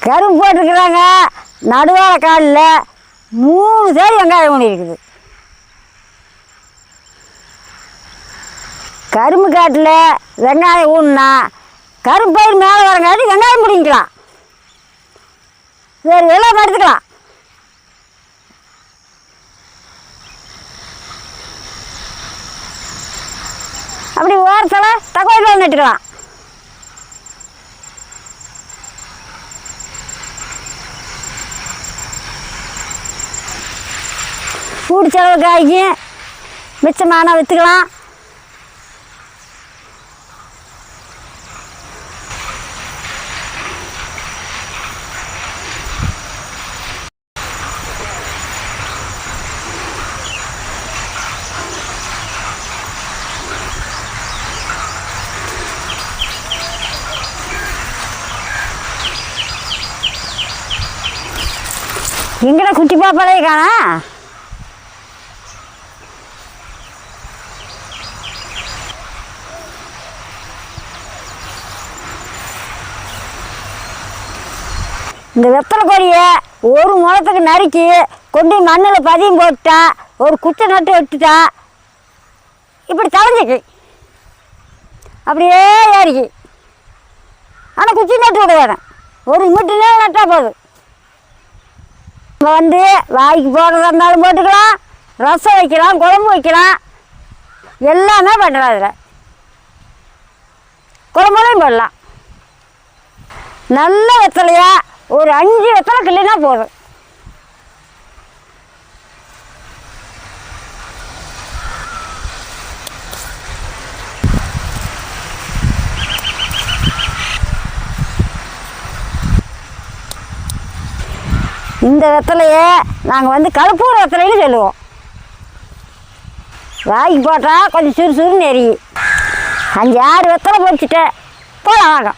கரும்பு போட்டிருக்கிறாங்க. நடுவார காலில் 3 சேரி வெங்காயம் ஒன்று இருக்குது. கரும்பு காட்டில் வெங்காயம் ஊன்னா கரும்பு பயிர் மேலே வரங்காட்டி வெங்காயம் பிடிக்கலாம். சரி எல்லாம் எடுத்துக்கலாம். அப்படி ஓரத்தில் தக்காளி நட்டுக்கலாம். கூடி செலவு காய்க்கு மிச்சமான விற்றுக்கலாம். எங்கடா குட்டி பாப்பாலே காணா? இந்த வெத்தலை கொடியை ஒரு முளத்துக்கு நறுக்கி கொண்டு மண்ணில் பதியம் போட்டுட்டா, ஒரு குச்சை நட்டு விட்டுட்டா இப்படி தளைஞ்சிக்கு அப்படியே ஏறிக்கு. ஆனால் குச்சி நட்டு விட வேணும், ஒரு மூட்டிலே நட்டால் போதும். நம்ம வாய்க்கு போடுறதா இருந்தாலும் போட்டுக்கலாம், ரசம் வைக்கலாம், குழம்பு வைக்கலாம், எல்லாமே பண்ணுறோம். அதில் குழம்புலையும் போடலாம். நல்ல வெத்தலையா ஒரு 5 வெத்தலை கிள்ளினா போதும். இந்த வெத்தலையை நாங்கள் கலப்பூர் வெத்தலைன்னு சொல்லுவோம். வாய்க்கு போட்டால் கொஞ்சம் சுறுசுறுன்னு எரியும். 5-6 வெத்தலை பொறிச்சிட்டு போகலாம். வாங்க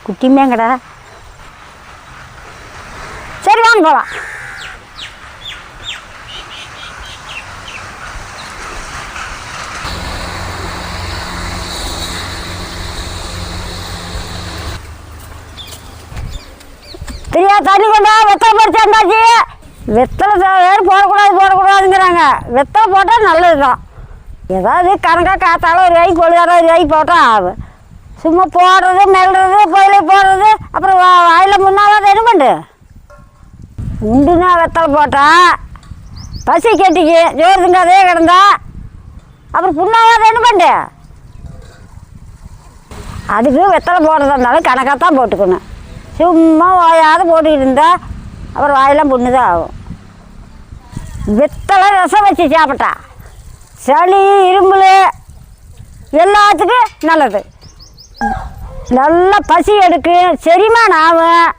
குட்டிமேங்கடா. சரி வாங்க போகலாம். சரியா தண்ணி கொண்டா வெத்தலை பறிச்சு வந்தாச்சு. வெத்தலை வேறு போடக்கூடாதுங்கிறாங்க. வெத்தலை போட்டால் நல்லது தான். ஏதாவது கணக்காக காத்தால ஒரு வாய்க்கு பொழுதாரம் ஒரு வாய்க்கு போட்டால் ஆகும். சும்மா போடுறது மெல்றது கோயிலை போடுறது அப்புறம் வாயில் முன்னாவது என்ன பண்ணு உண்டுனா வெத்தலை போட்டால் பசி கட்டிக்கு ஜோறு திங்காதே கிடந்தா அப்புறம் புண்ணாவது என்ன பண்ணு. அதுக்கு வெத்தலை போடுறதா இருந்தாலும் கணக்காக தான் போட்டுக்கணும். சும்மா ஓயாத போட்டுக்கிட்டு இருந்தால் அப்புறம் வாயெல்லாம் புண்ணு தான் ஆகும். வெத்தலை ரசம் வச்சு சாப்பிட்டா சளி இரும்பல் எல்லாத்துக்கும் நல்லது. நல்லா பசி எடுக்கும், செரிமானம் ஆகும்,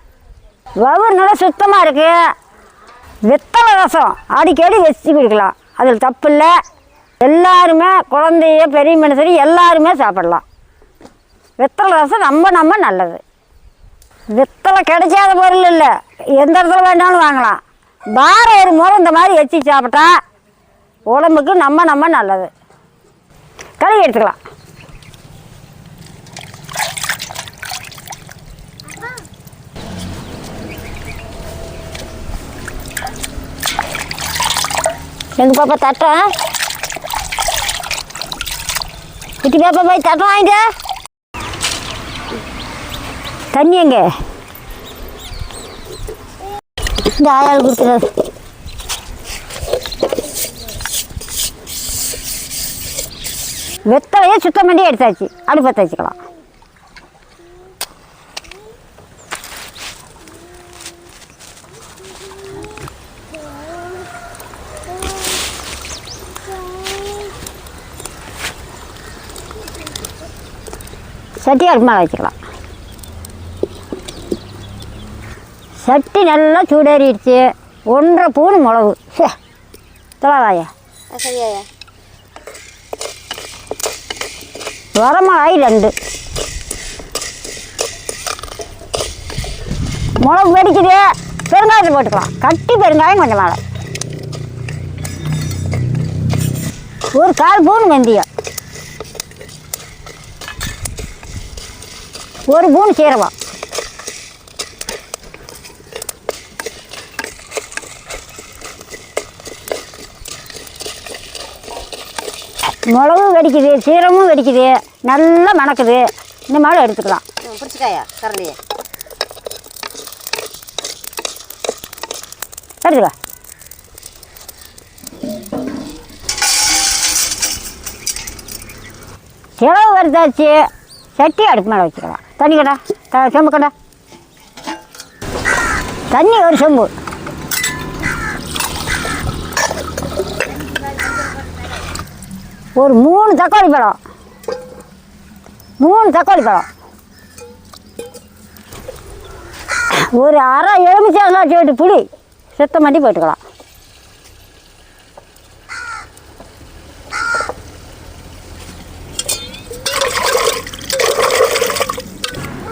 வயிறு நல்லா சுத்தமாக இருக்குது. வெத்தலை ரசம் அடிக்கடி வச்சு குடிக்கலாம், அதில் தப்பு இல்லை. எல்லாருமே குழந்தைய பெரிய மனுஷரி எல்லாருமே சாப்பிடலாம். வெத்தலை ரசம் ரொம்ப நல்லது. வெத்தலை கிடைக்காத பொருள் இல்லை, எந்த இடத்துல வேணாலும் வாங்கலாம். வாரம் ஒரு முறை இந்த மாதிரி வச்சு சாப்பிட்டா உடம்புக்கு நம்ம நல்லது. கழுவி எடுத்துக்கலாம். எங்கள் பாப்பா தட்டம் குட்டி பாப்பா போய் தட்டம் வாங்கிட்டு தண்ணி எங்க இந்த ஆயாள் கொடுத்துறாரு. வெத்தலையே சுத்தம் பண்ணி எடுத்தாச்சு, அடுப்பத்தை வச்சுக்கலாம். சட்டி அடுப்பு மேலே வச்சுக்கலாம். சட்டி நல்லா சூடேறிடுச்சு. 1.5 ஸ்பூன் மிளகு. தலவாயா சரியாயா. வரமிளகாய் 2. மிளகு வெடிக்குது, பெருங்காயத்தை போட்டுக்கலாம். கட்டி பெருங்காயம் கொஞ்சம் மேலே. 1/4 ஸ்பூன் வெந்தயம், 1 ஸ்பூன் சீரகம், மிளகும் வெடிக்குது, சீரகமும் வெடிக்குது, நல்லா மணக்குது. இந்த மாதிரி எடுத்துக்கலாம். பிடிச்சிக்காயா கரண்டியை எடுத்துக்கா. கிழவு வறுத்தாச்சு. சட்டி அடுப்பு மேலே வச்சுக்கலாம். தண்ணி கடா, சொம்பு கடா, தண்ணி ஒரு சொம்பு. ஒரு 3 தக்காளி பழம், 3 தக்காளி பழம், ஒரு அரை எலுமிச்சங்காய் சோட்டு புளி சுத்தம் பண்ணி போட்டுக்கலாம்.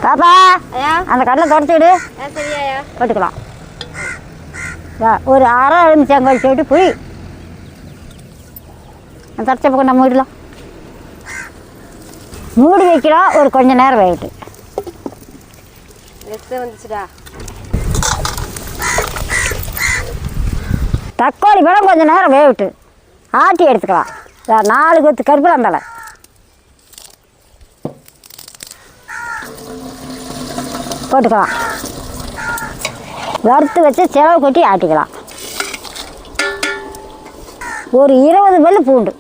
பாப்பா அந்த கடலை தொடச்சிடு, போட்டுக்கலாம். ஒரு அரை எலுமிச்சங்காய் சோட்டு புளி தடச்ச பக்கம் நம்ம மூடலாம். மூடி வைக்கலாம். ஒரு கொஞ்சம் நேரம் வேகட்டு. வந்துச்சுடா. தக்காளி பழம் கொஞ்சம் நேரம் வேகட்டு ஆட்டி எடுத்துக்கலாம். 4 கொத்து கருவேப்பிலை போட்டுக்கலாம். வறுத்து வச்சு செலவு கொட்டி ஆட்டிக்கலாம். ஒரு 20 பல்லு பூண்டு,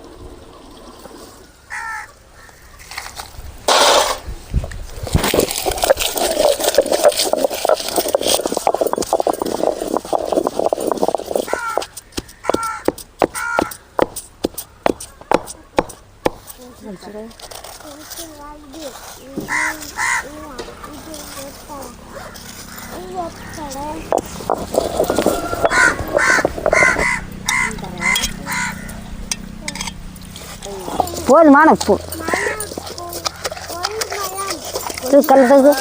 போதுமான உப்பு, கடலை தூக்கு,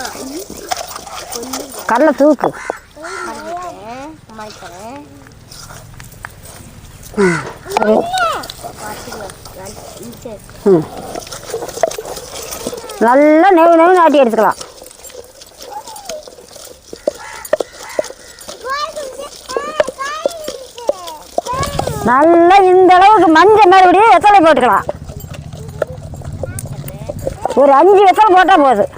கடலை தூக்கு. நல்லா நெவு ஆட்டி எடுத்துக்கலாம். நல்லா இந்த அளவுக்கு மஞ்சள் மறுபடியும் வெத்தலை போட்டுக்கலாம். ஒரு 5 வெத்தலை போட்டால் போதும்.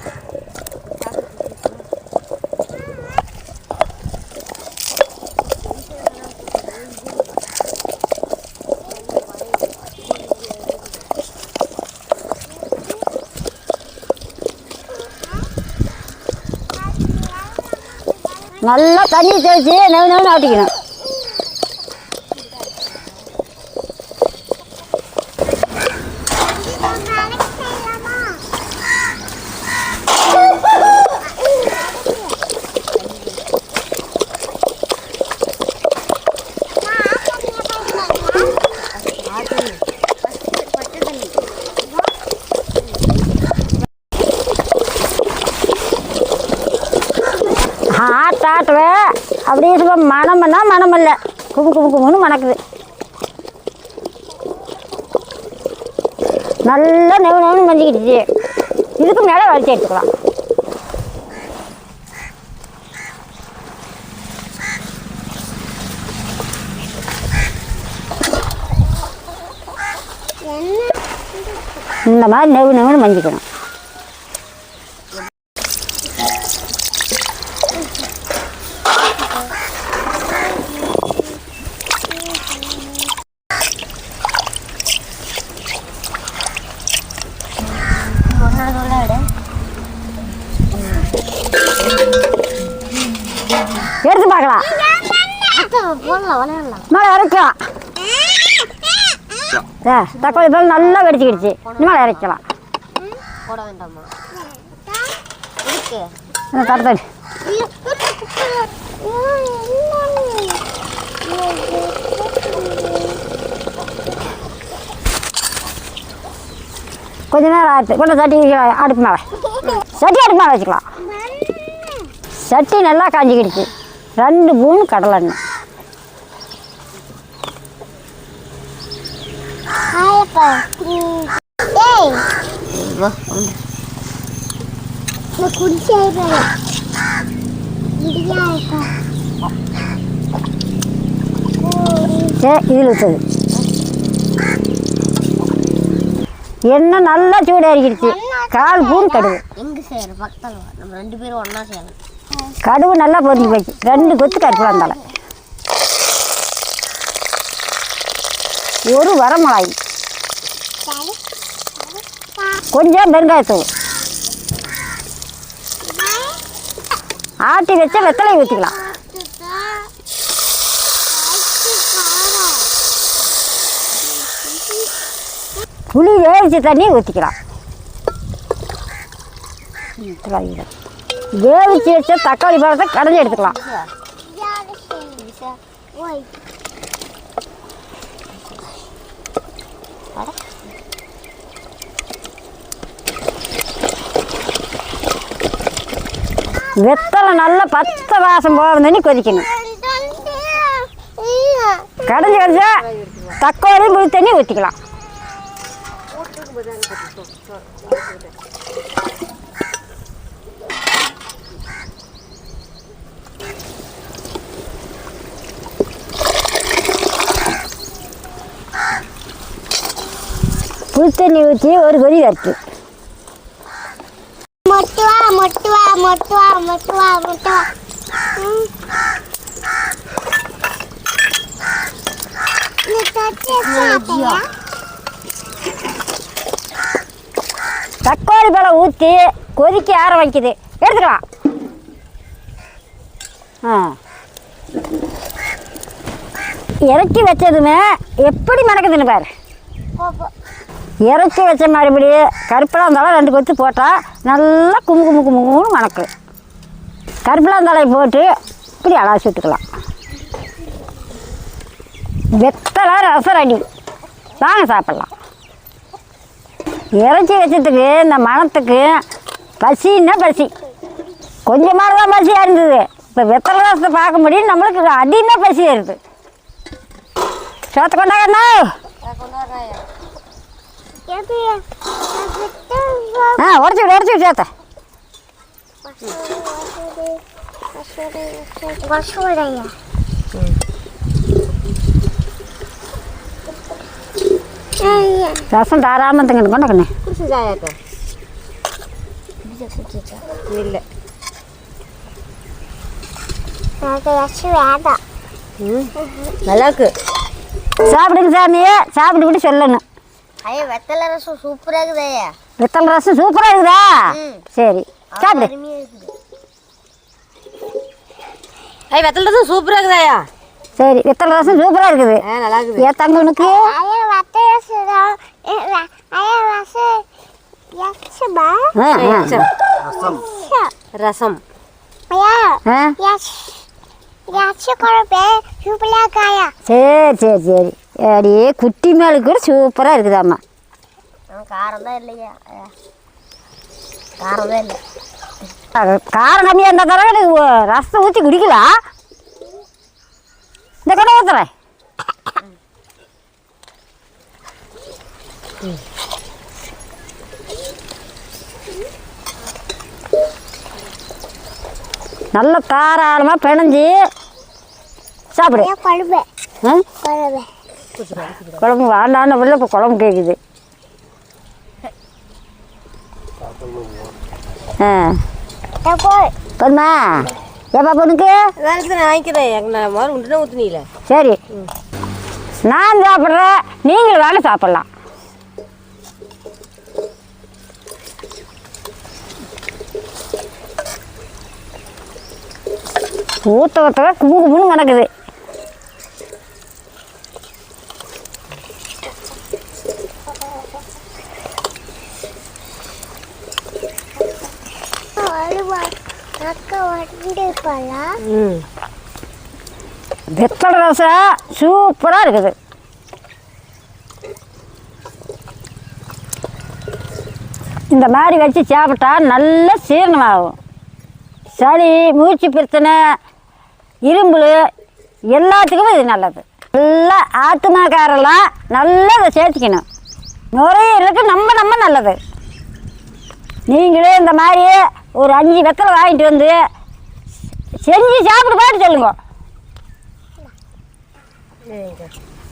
நல்லா தண்ணி தேய்ச்சி நெவு ஆட்டிக்கணும். ஆட்டுவேன் அப்படியே மனம்னா மனம் இல்லை, குமுன்னு மணக்குது. நல்லா நெவு மஞ்சிக்கிடுச்சு. இதுக்கு மேலே வறுத்து எடுத்துக்கலாம். இந்த மாதிரி நெவு மஞ்சிக்கணும். எடுத்து பார்க்கலாம். மேலே இறக்கலாம். தக்காளி பழம் நல்லா வெடிச்சுக்கிடுச்சு. மேலே இறக்கலாம். தரத்தடி கொஞ்ச நேரம் ஆயிடுச்சு. கொஞ்சம் சட்டி அடுப்பு மேலே அடுப்பு மேலே வச்சுக்கலாம். சட்டி நல்லா காஞ்சிக்கிடுச்சு. 2 ஸ்பூன் கடலை எண்ணெய், இதில் ஊற்றுது. எண்ணெய் நல்லா சூடாகிடுச்சு. 1/4 ஸ்பூன் கடுகு. எங்கே செய்யற பக்கத்தில் நம்ம 2 பேரும் ஒன்றா செய்யலாம். கடுகு நல்லா பொரிஞ்சு போச்சு. 2 கொத்து கருப்பில் தழை, 1 வரமிளகாய், கொஞ்சம் பெருங்காயத்தூள், ஆட்டி வச்ச வெத்தலை ஊற்றிக்கலாம். புளி வேவிச்ச தண்ணி ஊற்றிக்கலாம். வேவிச்சு வச்ச தக்காளி பழத்தை கடைஞ்சி எடுத்துக்கலாம். வெத்தலை நல்லா பச்சை வாசம் போக தண்ணி கொதிக்கணும். கடைஞ்சி கடைச்சா தக்காளி புளி தண்ணி ஊற்றிக்கலாம். புளி தண்ணி ஊற்றி ஒரு கொதி வறுத்து தக்காளி பழம் ஊற்றி கொதிக்க ஆற வைக்குது. எடுத்துக்கலாம். இறக்கி வச்சதுமே எப்படி மணக்குதுன்னு பாரு. இறச்சி வச்ச மறுபடி கருப்பிலாந்தழை 2 கொத்து போட்டால் நல்லா கும்பு கும்பு கும்புன்னு மணக்கு. கருப்பிலாந்தழையை போட்டு இப்படி அலாசி விட்டுக்கலாம். வெத்தலை ரசம் ரெடி. வாங்க சாப்பிட்லாம். இறச்சி வச்சதுக்கு இந்த மணத்துக்கு பசின்னா பசி. கொஞ்சமாக தான் பசியாக இருந்தது. இப்போ வெத்தலை ரசத்தை பார்க்க முடியும், நம்மளுக்கு அதிகமாக பசி வருது. சோத்த கொண்டாங்கண்ணா. உடச்சி விடு சேத்த. ரசம் தாராம தங்கிட்டு கொண்டக்கண்ணே. இல்லை நல்லா இருக்கு. சாப்பிடுங்க சாமியே. சாப்பிட்டுக்கிட்டு சொல்லணும். ஐயா வெத்தலை ரசம் சூப்பராக இருக்குதா? வெத்தலை ரசம் சூப்பராக இருக்குதா? சரி சாப்பிடு. ஐயா வெத்தலை ரசம் சூப்பராக இருக்குதாயா? சரி வெத்தலை ரசம் சூப்பராக இருக்குது. நல்லா இருக்குது. ஏன் தங்கனுக்கு ரசம் சரி சரி சரி. அப்படியே குட்டி மேலுக்கு கூட சூப்பராக இருக்குதாம்மா. காரம் தான் இல்லையா? காரம் தான் இல்லை. காரம் கம்மியாக இருந்தால் தர எனக்கு ரசம் ஊற்றி குடிக்கலாம். இந்த கடை ஊற்றுறேன். நல்ல தாராளமாக பிணைஞ்சி சாப்பிடு. குழம்பு வேண்டான்னு பிள்ளை இப்போ குழம்பு கேட்குது. போதுமா? ஏப்பா பொண்ணுக்கு வாங்கிக்கிறேன். ஊற்றுனீங்களே. சரி நான் சாப்பிட்றேன், நீங்கள் வேலை சாப்பிட்லாம். ஊற்ற ஊற்ற கும்பு கும்புன்னு கிடக்குது. வெத்தலை ரசம் சூப்பராக இருக்குது. இந்த மாதிரி வச்சு சாப்பிட்டா நல்ல சீரணமாகும். சளி, மூச்சு பிரச்சனை, இரும்பு எல்லாத்துக்குமே இது நல்லது. நல்லா ஆத்துமாக்காரெல்லாம் நல்லா இதை சேர்த்துக்கணும். நுரையீரலுக்கு நம்ம நல்லது. நீங்களே இந்த மாதிரி ஒரு 5 வெத்தலை வாங்கிட்டு வந்து செஞ்சு சாப்பிட்டு பாட்டு சொல்லுங்க.